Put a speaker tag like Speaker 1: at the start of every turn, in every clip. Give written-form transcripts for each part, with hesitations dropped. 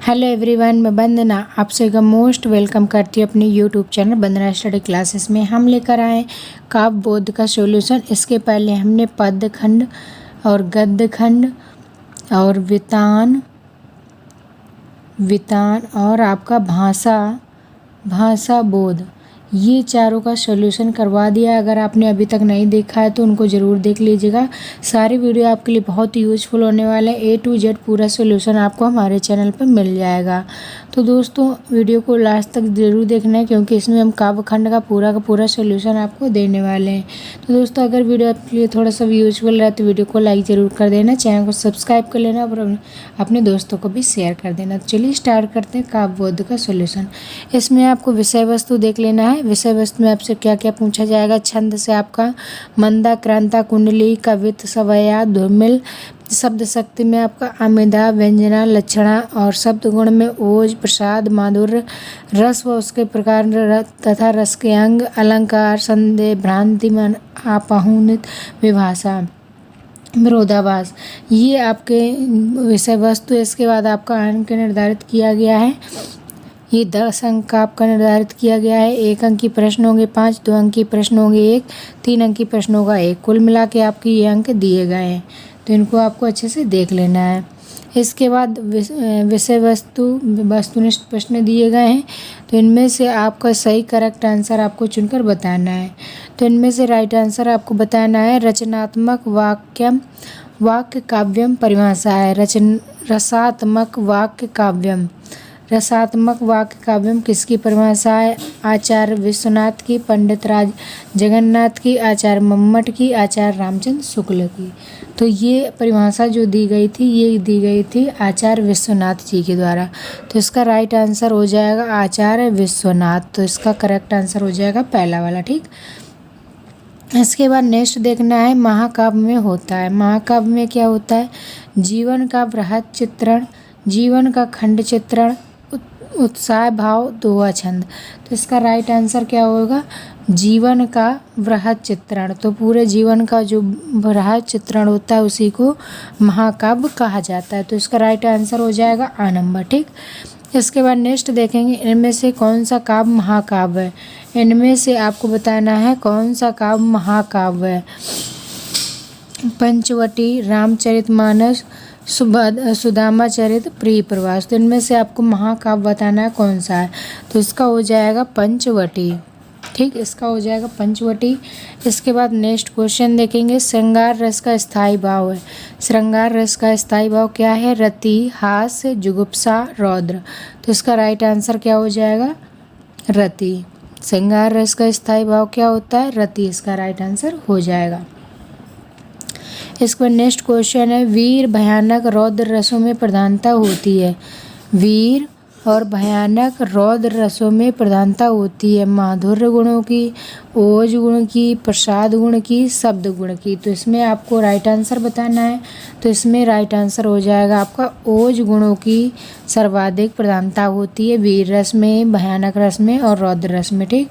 Speaker 1: Hello everyone, मैं वंदना आप सभी का मोस्ट वेलकम करती हूँ अपनी यूट्यूब चैनल वंदना स्टडी क्लासेस में। हम लेकर आए काव्य बोध का सॉल्यूशन। इसके पहले हमने पद्य खंड और गद्य खंड और वितान और आपका भाषा बोध, ये चारों का सॉल्यूशन करवा दिया। अगर आपने अभी तक नहीं देखा है तो उनको ज़रूर देख लीजिएगा। सारे वीडियो आपके लिए बहुत ही यूज़फुल होने वाले हैं। A to Z पूरा सॉल्यूशन आपको हमारे चैनल पर मिल जाएगा। तो दोस्तों वीडियो को लास्ट तक ज़रूर देखना है, क्योंकि इसमें हम काव्य खंड का पूरा सॉल्यूशन आपको देने वाले हैं। तो दोस्तों अगर वीडियो आपके लिए थोड़ा सा भी यूज़फुल रहा तो वीडियो को लाइक ज़रूर कर देना, चैनल को सब्सक्राइब कर लेना और अपने दोस्तों को भी शेयर कर देना। तो चलिए स्टार्ट करते हैं काव्य बोध का सॉल्यूशन। इसमें आपको विषय वस्तु देख लेना है। विषय वस्तु में आपसे क्या क्या पूछा जाएगा। छंद से आपका मंदा, क्रांता, कुंडली, कवित, सवया, धूमिल। शब्द शक्ति में आपका अमिधा, व्यंजना, लक्षणा और शब्द गुण में ओज, प्रसाद, माधुर्य, रस व उसके प्रकार तथा रस के अंग, अलंकार, संदेह, भ्रांति, मन, आपाहुनित, विभाषा, विरोधाभास, ये आपके विषय वस्तु। इसके बाद आपका अंक निर्धारित किया गया है। ये 10 अंक का आपका निर्धारित किया गया है। 1 अंक की प्रश्न होंगे 5, 2 अंक की प्रश्न होंगे 1, 3 अंक की प्रश्न होगा 1। कुल मिला के आपके ये अंक दिए गए हैं, तो इनको आपको अच्छे से देख लेना है। इसके बाद विषय वस्तुनिष्ठ प्रश्न दिए गए हैं, तो इनमें से आपका सही करेक्ट आंसर आपको चुनकर बताना है। तो इनमें से राइट आंसर आपको बताना है रचनात्मक वाक्य काव्यम परिभाषा है। रसात्मक वाक्य काव्यम किसकी परिभाषा है? आचार्य विश्वनाथ की, पंडित राज जगन्नाथ की, आचार्य मम्मट की, आचार्य रामचंद्र शुक्ल की। तो ये परिभाषा जो दी गई थी, ये दी गई थी आचार्य विश्वनाथ जी के द्वारा। तो इसका राइट आंसर हो जाएगा आचार्य विश्वनाथ। तो इसका करेक्ट आंसर हो जाएगा पहला वाला। ठीक, इसके बाद नेक्स्ट देखना है महाकाव्य में होता है। महाकाव्य में क्या होता है? जीवन का बृहत चित्रण, जीवन का खंड चित्रण, उत्साह भाव, दोहा छंद। तो इसका राइट आंसर क्या होगा? जीवन का बृहत चित्रण। तो पूरे जीवन का जो बृहत चित्रण होता है उसी को महाकाव्य कहा जाता है। तो इसका राइट आंसर हो जाएगा आ नंबर। ठीक, इसके बाद नेक्स्ट देखेंगे इनमें से कौन सा काव्य महाकाव्य है। इनमें से आपको बताना है कौन सा काव्य महाकाव्य है। पंचवटी, रामचरितमानस, सुदामा चरित, प्रिय प्रवास। तो इनमें से आपको महाकाव्य बताना है कौन सा है। तो इसका हो जाएगा पंचवटी। ठीक, इसका हो जाएगा पंचवटी। इसके बाद नेक्स्ट क्वेश्चन देखेंगे श्रृंगार रस का स्थायी भाव है। श्रृंगार रस का स्थायी भाव क्या है? रति, हास्य, जुगुप्सा, रौद्र। तो इसका राइट आंसर क्या हो जाएगा? रति। श्रृंगार रस का स्थायी भाव क्या होता है? रति। इसका राइट आंसर हो जाएगा। इसके बाद नेक्स्ट क्वेश्चन है वीर भयानक रौद्र रसों में प्रधानता होती है। वीर और भयानक रौद्र रसों में प्रधानता होती है माधुर्य गुणों की, ओज गुण की, प्रसाद गुण की, शब्द गुण की। तो इसमें आपको राइट आंसर बताना है। तो इसमें राइट आंसर हो जाएगा आपका ओज गुणों की सर्वाधिक प्रधानता होती है वीर रस में, भयानक रस में और रौद्र रस में। ठीक,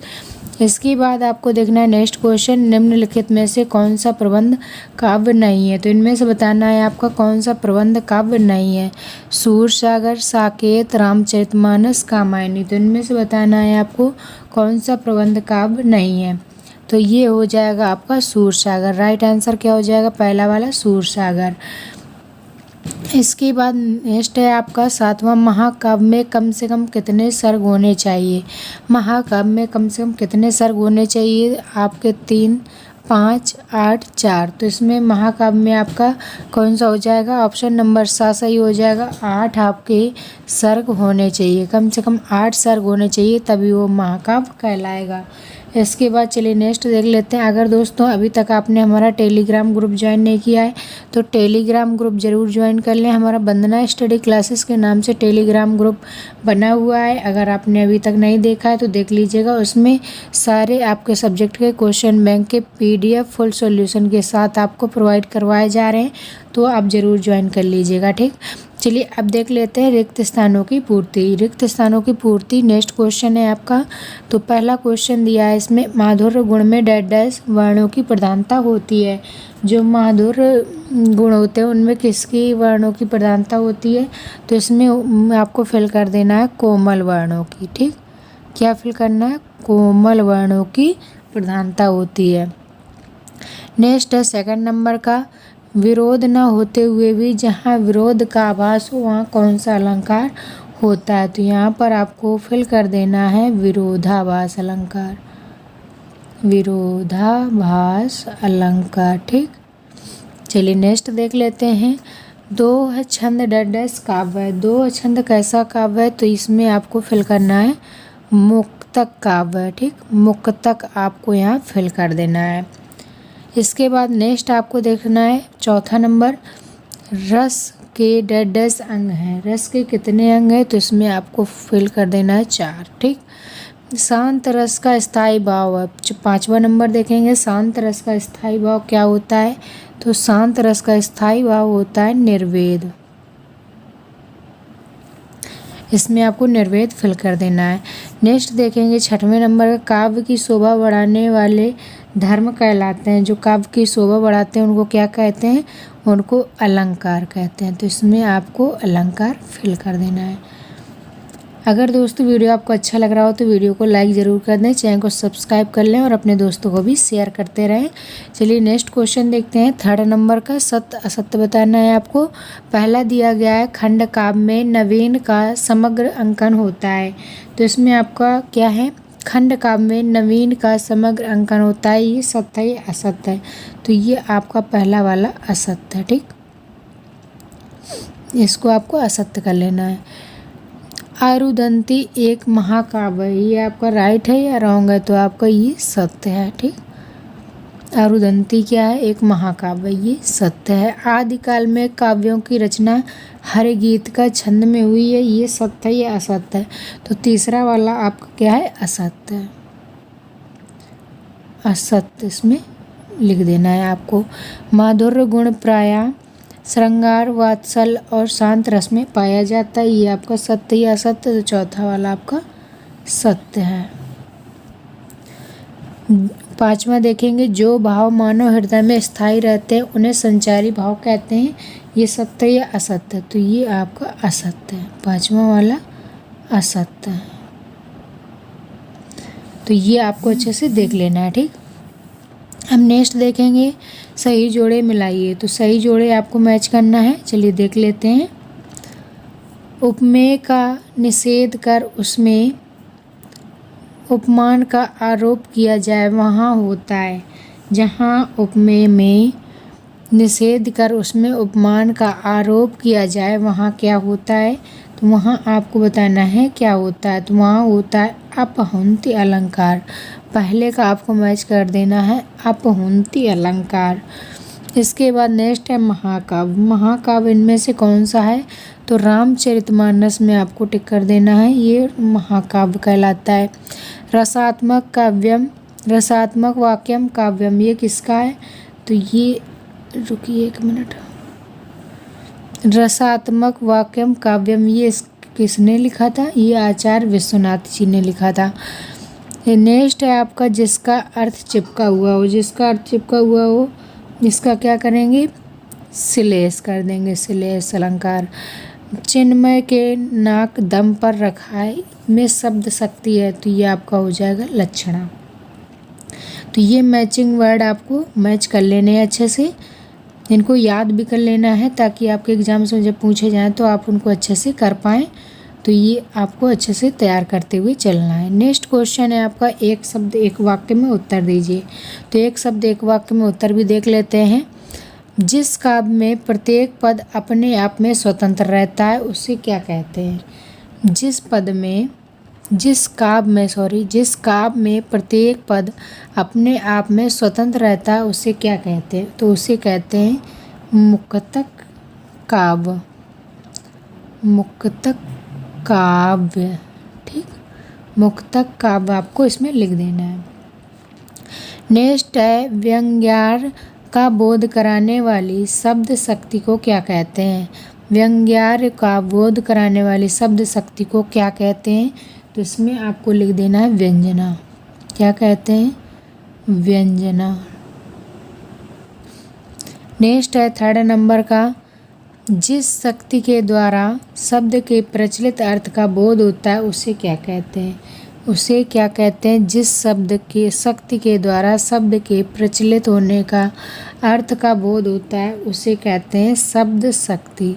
Speaker 1: इसके बाद आपको देखना है नेक्स्ट क्वेश्चन निम्नलिखित में से कौन सा प्रबंध काव्य नहीं है। तो इनमें से बताना है आपका कौन सा प्रबंध काव्य नहीं है। सूरसागर, साकेत, रामचरितमानस, कामायनी। तो इनमें से बताना है आपको कौन सा प्रबंध काव्य नहीं है। तो ये हो जाएगा आपका सूरसागर। राइट आंसर क्या हो जाएगा? पहला वाला सूरसागर। इसके बाद नेक्स्ट है आपका 7वां महाकाव्य में कम से कम कितने सर्ग होने चाहिए। महाकाव्य में कम से कम कितने सर्ग होने चाहिए? आपके 3, 5, 8, 4। तो इसमें महाकाव्य में आपका कौन सा हो जाएगा? ऑप्शन नंबर 7 सही हो जाएगा। 8 आपके सर्ग होने चाहिए, कम से कम 8 सर्ग होने चाहिए, तभी वो महाकाव्य कहलाएगा। इसके बाद चलिए नेक्स्ट देख लेते हैं। अगर दोस्तों अभी तक आपने हमारा टेलीग्राम ग्रुप ज्वाइन नहीं किया है तो टेलीग्राम ग्रुप ज़रूर ज्वाइन कर लें। हमारा वंदना स्टडी क्लासेस के नाम से टेलीग्राम ग्रुप बना हुआ है। अगर आपने अभी तक नहीं देखा है तो देख लीजिएगा। उसमें सारे आपके सब्जेक्ट के क्वेश्चन बैंक के PDF फुल सॉल्यूशन के साथ आपको प्रोवाइड करवाए जा रहे हैं, तो आप ज़रूर ज्वाइन कर लीजिएगा। ठीक, चलिए अब देख लेते हैं रिक्त स्थानों की पूर्ति। रिक्त स्थानों की पूर्ति नेक्स्ट क्वेश्चन है आपका। तो पहला क्वेश्चन दिया है इसमें, माधुर्य गुण में डैश डैश वर्णों की प्रधानता होती है। जो माधुर्य गुण होते हैं उनमें किसकी वर्णों की प्रधानता होती है? तो इसमें आपको फिल कर देना है कोमल वर्णों की। ठीक, क्या फिल करना है? कोमल वर्णों की प्रधानता होती है। नेक्स्ट है सेकंड नंबर का, विरोध न होते हुए भी जहाँ विरोध का आभास हो वहाँ कौन सा अलंकार होता है? तो यहाँ पर आपको फिल कर देना है विरोधाभास अलंकार। विरोधाभास अलंकार। ठीक, चलिए नेक्स्ट देख लेते हैं। दो छंद डैश डैश काव्य है। दो छंद कैसा काव्य है? तो इसमें आपको फिल करना है मुक्तक काव्य। ठीक, मुक्तक आपको यहाँ फिल कर देना है। इसके बाद नेक्स्ट आपको देखना है चौथा नंबर, रस के डैश डैश अंग हैं। रस के कितने अंग हैं? तो इसमें आपको फिल कर देना है 4। ठीक, शांत रस का स्थायी भाव है। 5वां नंबर देखेंगे, शांत रस का स्थायी भाव क्या होता है? तो शांत रस का स्थायी भाव होता है निर्वेद। इसमें आपको निर्वेद फिल कर देना है। नेक्स्ट देखेंगे 6वें नंबर, काव्य की शोभा बढ़ाने वाले धर्म कहलाते हैं। जो काव्य की शोभा बढ़ाते हैं उनको क्या कहते हैं? उनको अलंकार कहते हैं। तो इसमें आपको अलंकार फिल कर देना है। अगर दोस्तों वीडियो आपको अच्छा लग रहा हो तो वीडियो को लाइक ज़रूर कर दें, चैनल को सब्सक्राइब कर लें और अपने दोस्तों को भी शेयर करते रहें। चलिए नेक्स्ट क्वेश्चन देखते हैं। थर्ड नंबर का, सत्य असत्य बताना है आपको। पहला दिया गया है, खंड काव्य में नवीन का समग्र अंकन होता है। तो इसमें आपका क्या है? खंड काव्य में नवीन का समग्र अंकन होता है। ये सत्य है, असत्य है? तो ये आपका पहला वाला असत्य है। ठीक, इसको आपको असत्य कर लेना है। आरुदंती एक महाकाव्य है। ये आपका राइट है या रॉन्ग है? तो आपका ये सत्य है। ठीक, आरुदंती क्या है? एक महाकाव्य, ये सत्य है। आदिकाल में काव्यों की रचना हर गीत का छंद में हुई है। ये सत्य है या असत्य है? तो तीसरा वाला आपका क्या है? असत्य है। असत्य इसमें लिख देना है आपको। माधुर्य गुण प्रायः श्रृंगार, वात्सल और शांत रस में पाया जाता है। ये आपका सत्य या असत्य? तो चौथा वाला आपका सत्य है। 5वां देखेंगे, जो भाव मानव हृदय में स्थायी रहते हैं उन्हें संचारी भाव कहते हैं। ये सत्य या असत्य? तो ये आपका असत्य है। 5वां वाला असत्य है। तो ये आपको अच्छे से देख लेना है। ठीक, हम नेक्स्ट देखेंगे सही जोड़े मिलाइए। तो सही जोड़े आपको मैच करना है। चलिए देख लेते हैं। उपमेय का निषेध कर उसमें उपमान का आरोप किया जाए वहाँ होता है। जहाँ उपमेय में निषेध कर उसमें उपमान का आरोप किया जाए वहाँ क्या होता है? तो वहाँ आपको बताना है क्या होता है। तो वहाँ होता है अपहुंति अलंकार। पहले का आपको मैच कर देना है अपहुंति अलंकार। इसके बाद नेक्स्ट है महाकाव्य। महाकाव्य इनमें से कौन सा है? तो रामचरितमानस में आपको टिक कर देना है, ये महाकाव्य कहलाता है। रसात्मक काव्यम, रसात्मक वाक्यम काव्यम, ये किसका है? तो ये रुकिए 1 मिनट। रसात्मक वाक्यम काव्यम ये किसने लिखा था? ये आचार्य विश्वनाथ जी ने लिखा था। नेक्स्ट है आपका जिसका अर्थ चिपका हुआ हो। जिसका अर्थ चिपका हुआ हो इसका क्या करेंगे? श्लेष कर देंगे, श्लेष अलंकार। चिन्मय के नाक दम पर रखा है में शब्द शक्ति है। तो ये आपका हो जाएगा लक्षणा। तो ये मैचिंग वर्ड आपको मैच कर लेने हैं अच्छे से। इनको याद भी कर लेना है ताकि आपके एग्जाम्स में जब पूछे जाएँ तो आप उनको अच्छे से कर पाएँ। तो ये आपको अच्छे से तैयार करते हुए चलना है। नेक्स्ट क्वेश्चन है आपका, एक शब्द एक वाक्य में उत्तर दीजिए। तो एक शब्द एक वाक्य में उत्तर भी देख लेते हैं। जिस काव्य में प्रत्येक पद अपने आप में स्वतंत्र रहता है उसे क्या कहते हैं? जिस काव्य में प्रत्येक पद अपने आप में स्वतंत्र रहता है उसे क्या कहते हैं? तो उसे कहते हैं मुक्तक काव्य। मुक्तक काव्य। ठीक, मुक्तक काव्य आपको इसमें लिख देना है। नेक्स्ट है व्यंग्यार्थ का बोध कराने वाली शब्द शक्ति को क्या कहते हैं? व्यंग्यार्थ का बोध कराने वाली शब्द शक्ति को क्या कहते हैं? तो इसमें आपको लिख देना है व्यंजना। क्या कहते हैं? व्यंजना। नेक्स्ट है 3rd नंबर का, जिस शक्ति के द्वारा शब्द के प्रचलित अर्थ का बोध होता है उसे क्या कहते हैं? उसे क्या कहते हैं? जिस शब्द की शक्ति के द्वारा शब्द के प्रचलित होने का अर्थ का बोध होता है उसे कहते हैं शब्द शक्ति।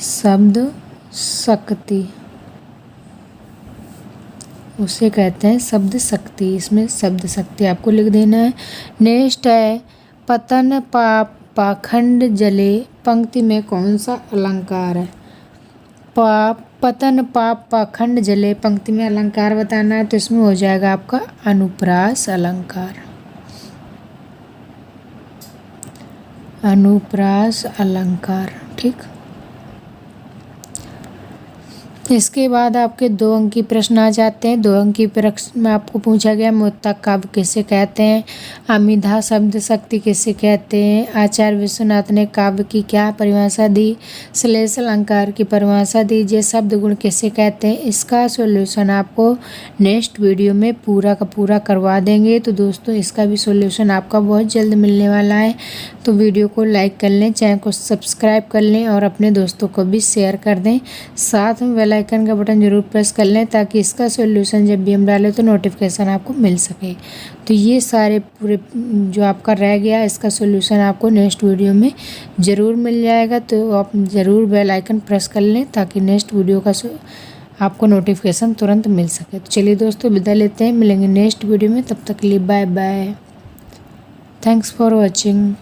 Speaker 1: शब्द शक्ति, उसे कहते हैं शब्द शक्ति। इसमें शब्द शक्ति आपको लिख देना है। नेक्स्ट है पतन पाप पाखंड जले, पंक्ति में कौन सा अलंकार है? पतन पाप पाखंड जले, पंक्ति में अलंकार बताना है, तो इसमें हो जाएगा आपका अनुप्रास अलंकार। अनुप्रास अलंकार। ठीक, इसके बाद आपके 2 अंकी प्रश्न आ जाते हैं। 2 अंकी प्रश्न में आपको पूछा गया मुक्तक काव्य किसे कहते हैं, अमिधा शब्द शक्ति किसे कहते हैं, आचार्य विश्वनाथ ने काव्य की क्या परिभाषा दी, श्लेष अलंकार की परिभाषा दीजिए, शब्द गुण किसे कहते हैं। इसका सॉल्यूशन आपको नेक्स्ट वीडियो में पूरा का पूरा करवा देंगे। तो दोस्तों इसका भी सॉल्यूशन आपका बहुत जल्द मिलने वाला है। तो वीडियो को लाइक कर लें, चैनल को सब्सक्राइब कर लें और अपने दोस्तों को भी शेयर कर दें। साथ में बेल आइकन का बटन जरूर प्रेस कर लें ताकि इसका सॉल्यूशन जब भी हम डालें तो नोटिफिकेशन आपको मिल सके। तो ये सारे पूरे जो आपका रह गया इसका सॉल्यूशन आपको नेक्स्ट वीडियो में ज़रूर मिल जाएगा। तो आप ज़रूर बेल आइकन प्रेस कर लें ताकि नेक्स्ट वीडियो का आपको नोटिफिकेशन तुरंत मिल सके। तो चलिए दोस्तों विदा लेते हैं, मिलेंगे नेक्स्ट वीडियो में, तब तक के लिए bye bye. Thanks for watching.